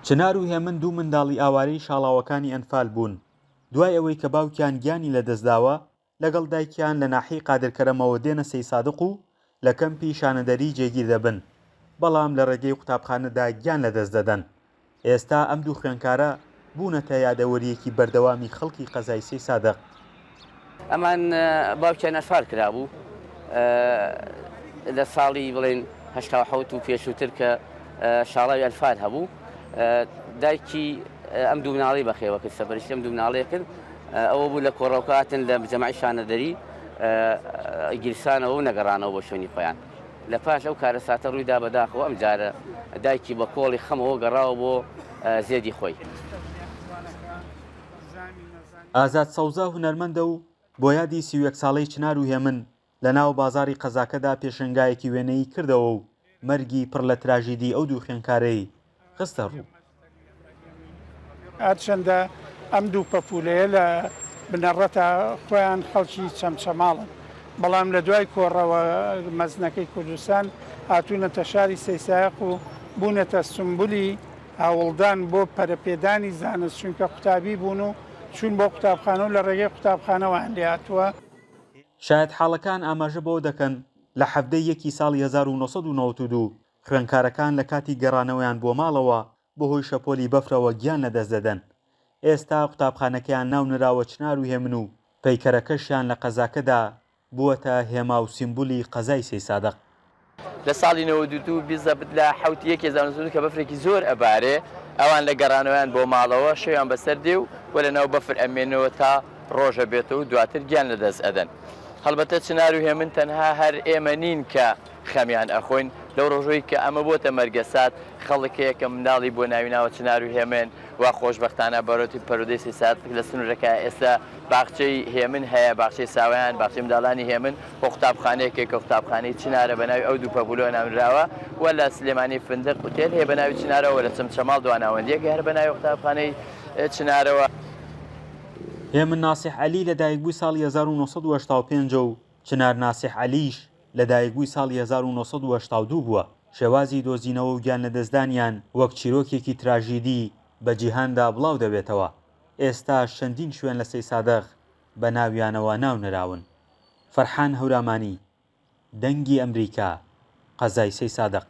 چنار و هێمن دوو منداڵی ئاوارەی شاڵاوەکانی ئەنفال بوون دوای ئەوەی کە باوکیان گیانی لەدەستداوە لەگەڵ دایکیان لە ناحیەی قادرکەرەمەوە دێنە سەی سادق و لە کەمپی شانەدەری جێگیر دەبن بەڵام لە ڕێگەی قوتابخانەدا گیان لەدەست دەدەن. ئێستا ئەم دوو خوێندکارە بوونەتە یادەوەریەکی بەردەوامی خەڵکی قەزای سەی سادق. ئەمان باوکیان ئەنفال کرابوو لە ساڵی بڵێن هەشتا و حەوت و پێشووتر کە شاڵاوی ئەنفال هەبوو. دایکی ئەم دوو مناڵی بەخێوە کرد، سەفەرشتی ئەم دوو مناڵەیە کرد. ئەوە بوو لە کۆڕەوکاتن لە جەماعی شانەدەری گیرسانەوە و نەگەڕانەوە بۆ شوێنی خۆیان. لە پاش ئەو کارە ساتە ڕوویدا بەداخەوە ئەم جارە دایکی بە کۆڵی خەمەوە گەڕاوە بۆ زێدی خۆی. ئازاد سەوزا هونەرمەندە و بۆ یادی 31 ساڵەی چنار و هێمن لە ناو بازاری قەزاکەدا پێشنگایەکی وێنەی کردەوە و مەرگی پڕ لە تراژیدی ئەو دوو خوێندکارەی خستە ڕوو. هەرچەندە ئەم دوو پەپولەیە لە بنەڕەتە خۆیان خەڵکی چەمچەماڵن، بەڵام لە دوای کۆڕەوە مەزنەکەی کوردستان هاتوونەتە شاری سەیسایق و بوونەتە سمبولی هاوڵدان بۆ پەرەپێدانی زانست، چونکە قوتابی بوون و چون بۆ قوتابخانە و لە ڕێگەی قوتابخانەوەیان لێهاتووە. شاید حاڵەکان ئاماژە بەوە دەکەن لە حەفتەی 1 ساڵی 1992 خوێندکارەکان لە کاتی گەڕانەوەیان بۆ ماڵەوە بەهۆی شەپۆلی بەفرەوە گیان لەدەست دەدەن. ئێستا قوتابخانەکەیان ناو نراوە چنار و هێمن و پەیکەرەکەشیان لە قەزاکەدا بووەتە هێما و سیمبولی قەزای سەی سادق. لە ساڵی 92 بیزەبت لە حوتی 1992 کە بەفرێکی زۆر ئەبارێ ئەوان لە گەڕانەوەیان بۆ ماڵەوە شەویان بەسەر دێ و وە لەناو بەفر ئەمێنەوە تا ڕۆژە بێتەوە و دواتر گیان لەدەست ئەدەن. هەڵبەتە چنار و هێمن تەنها هەر ئێمە نین کە خەمیان ئەخۆین لەو ڕۆژەوەی کە ئەمە بۆتە مەرگەسات خەڵکەیە کە منداڵی بۆ ناویناوە چنار و هێمن وا خۆشبەختانە بەرەوتی پەرودەی سەی سادق لە سنوورەکە ئێستا باخچەی هێمن هەیە، باخچەی ساوایان، باخچەی منداڵانی هێمن بۆ قوتابخانەیەکێک کە قوتابخانەی چنارە بە ناوی ئەو دوو پەپولەوە ناونراوە و لە سلێمانی فندق ئوتێل هەیە بە ناوی چنارەوە لە چەمچەماڵ دواناوەندیەکە هەر بە ناوی قوتابخانەی چنارەوە. هێمن ناسیح عەلی لە دایکبووی ساڵی 1985 و چنار ناسیح عەلیش لە دایکبووی ساڵی 1982 بووە. شێوازی دۆزینەوە و گیان لەدەستدانیان وەک چیرۆکێکی تراژیدی بە جیهاندا بڵاو دەبێتەوە. ئێستا چەندین شوێن لە سەی سادق بە ناویانەوە ناو نراون. فەرحان هەورامانی، دەنگی ئەمریکا، قەزای سەی سادق.